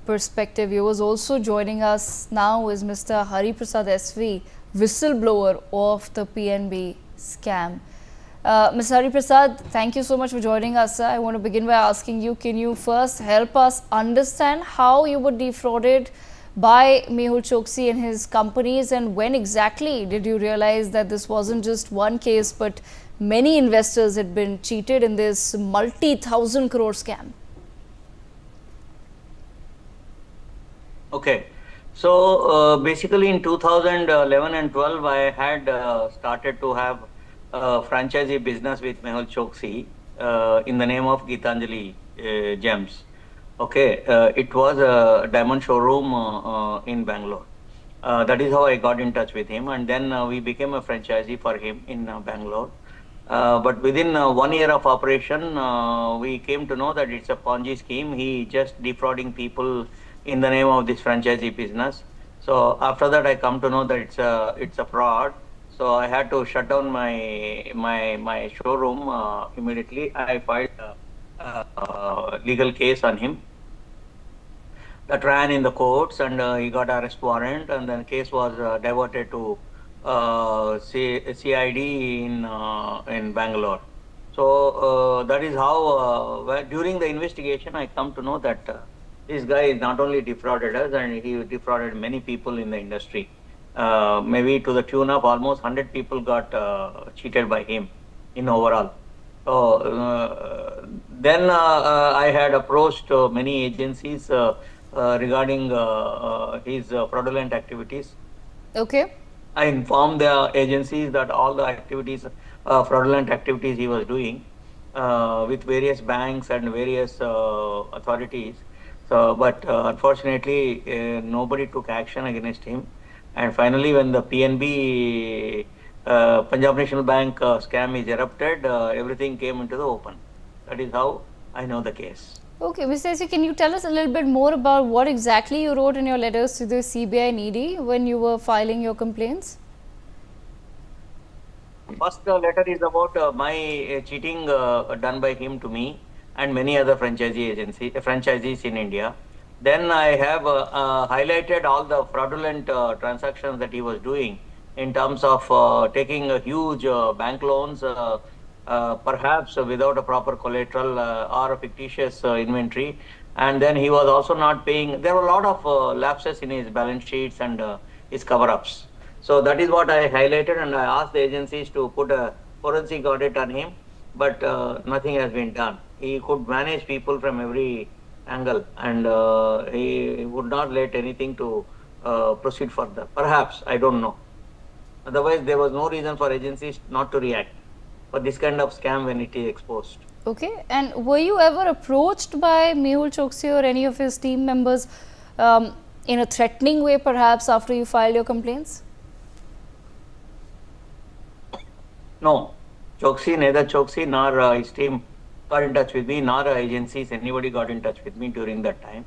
perspective viewers. Also joining us now is Mr. Hariprasad SV, whistleblower of the PNB scam. Mr. Hariprasad, thank you so much for joining us. I want to begin by asking you, can you first help us understand how you were defrauded by Mehul Choksi and his companies, and when exactly did you realize that this wasn't just one case but many investors had been cheated in this multi-thousand crore scam? Okay, so basically in 2011 and 12, I had started to have franchisee business with Mehul Choksi in the name of Geetanjali Gems. Okay, it was a diamond showroom in Bangalore. That is how I got in touch with him, and then we became a franchisee for him in Bangalore. But within 1 year of operation, we came to know that it's a Ponzi scheme. He just defrauding people in the name of this franchisee business. So after that, I come to know that it's a fraud. So I had to shut down my showroom immediately. I filed a legal case on him that ran in the courts, and he got arrest warrant, and then case was diverted to CID in Bangalore. So that is how during the investigation I come to know that this guy not only defrauded us, and he defrauded many people in the industry. Maybe to the tune of almost 100 people got cheated by him in overall. So then I had approached many agencies regarding his fraudulent activities. Okay. I informed the agencies that all the activities, fraudulent activities he was doing with various banks and various authorities. So, but unfortunately, nobody took action against him. And finally, when the PNB, Punjab National Bank scam is erupted, everything came into the open. That is how I know the case. Okay, Mr. SV, can you tell us a little bit more about what exactly you wrote in your letters to the CBI and ED when you were filing your complaints? First letter is about my cheating done by him to me and many other franchisees in India. Then I have highlighted all the fraudulent transactions that he was doing in terms of taking a huge bank loans, perhaps without a proper collateral or a fictitious inventory. And then he was also not paying. There were a lot of lapses in his balance sheets and his cover-ups. So that is what I highlighted, and I asked the agencies to put a forensic audit on him, but nothing has been done. He could manage people from every angle, and he would not let anything to proceed further. Perhaps, I don't know. Otherwise, there was no reason for agencies not to react for this kind of scam when it is exposed. Okay, and were you ever approached by Mehul Choksi or any of his team members in a threatening way, perhaps, after you filed your complaints? No, neither Choksi nor his team got in touch with me, nor agencies, anybody got in touch with me during that time.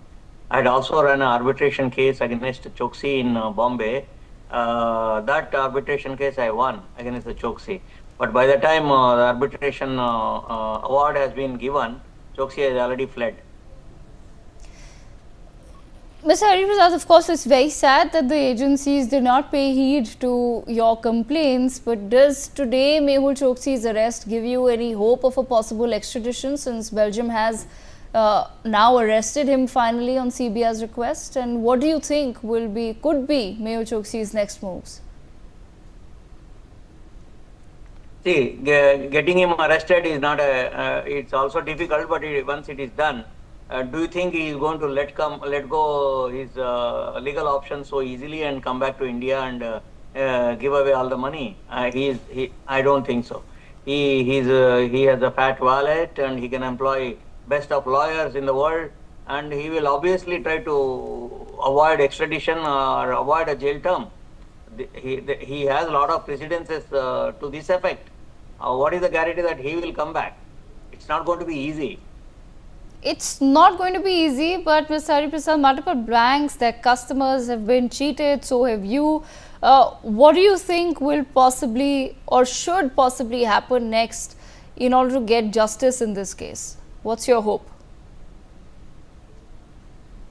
I had also run an arbitration case against Choksi in Bombay. That arbitration case I won against the Choksi. But by the time the arbitration award has been given, Choksi has already fled. Mr. Hariprasad, of course, it's very sad that the agencies did not pay heed to your complaints, but does today Mehul Choksi's arrest give you any hope of a possible extradition, since Belgium has now arrested him finally on CBI's request? And what do you think could be Mehul Choksi's next moves? See, getting him arrested is not it's also difficult, but once it is done, do you think he is going to let go his legal options so easily and come back to India and give away all the money? I don't think so. He has a fat wallet, and he can employ best of lawyers in the world, and he will obviously try to avoid extradition or avoid a jail term. He has a lot of precedences to this effect. What is the guarantee that he will come back? It's not going to be easy. It's not going to be easy, but Mr. Hariprasad, multiple banks, their customers have been cheated, so have you. What do you think will possibly or should possibly happen next in order to get justice in this case? What's your hope?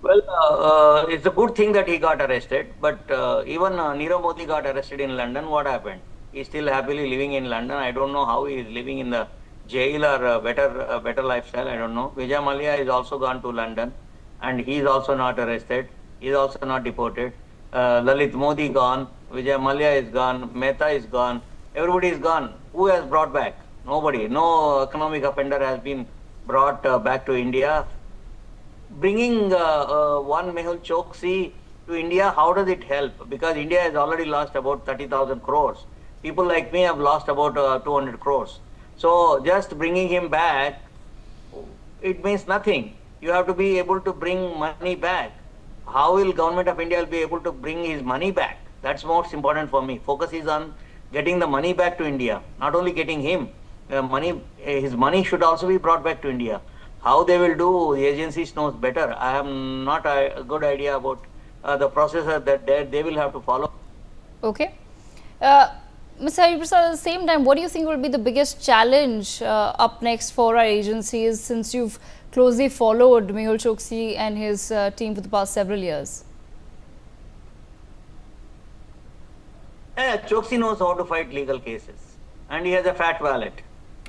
Well, it's a good thing that he got arrested, but even Nirav Modi got arrested in London. What happened? He's still happily living in London. I don't know how he is living in the jail or better lifestyle. I don't know. Vijay Mallya is also gone to London, and he's also not arrested. He's also not deported. Lalit Modi gone. Vijay Mallya is gone. Mehta is gone. Everybody is gone. Who has brought back? Nobody. No economic offender has been brought back to India. Bringing one Mehul Choksi to India, how does it help? Because India has already lost about 30,000 crores. People like me have lost about 200 crores. So just bringing him back, it means nothing. You have to be able to bring money back. How will government of India be able to bring his money back? That's most important for me. Focus is on getting the money back to India, not only getting him. His money should also be brought back to India. How they will do, the agencies knows better. I have not a good idea about the process that they will have to follow. Okay. Uh, Mr. Hariprasad, at the same time, what do you think will be the biggest challenge up next for our agencies, since you've closely followed Mehul Choksi and his team for the past several years? Choksi knows how to fight legal cases, and he has a fat wallet.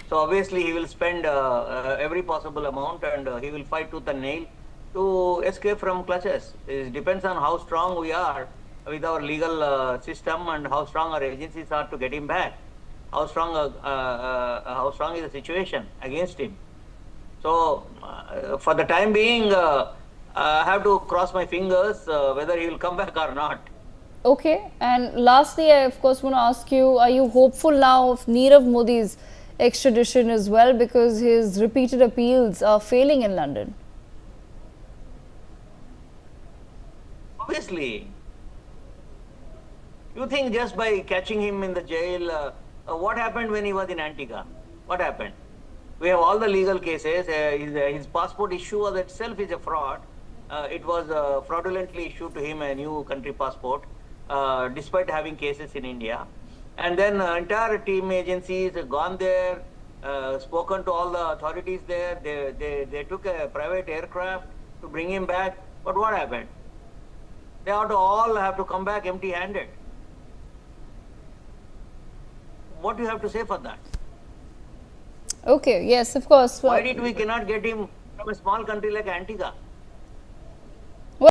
So obviously he will spend every possible amount, and he will fight tooth and nail to escape from clutches. It depends on how strong we are with our legal system and how strong our agencies are to get him back. How strong is the situation against him? So for the time being, I have to cross my fingers whether he will come back or not. Okay, and lastly, I of course want to ask you, are you hopeful now of Nirav Modi's extradition as well, because his repeated appeals are failing in London? Obviously, you think just by catching him in the jail, what happened when he was in Antigua? What happened? We have all the legal cases. His passport issue was itself is a fraud. It was fraudulently issued to him a new country passport, despite having cases in India. And then entire team agencies have gone there, spoken to all the authorities there. They took a private aircraft to bring him back. But what happened? They all have to come back empty-handed. What do you have to say for that? Okay, yes, of course. Why did we cannot get him from a small country like Antigua?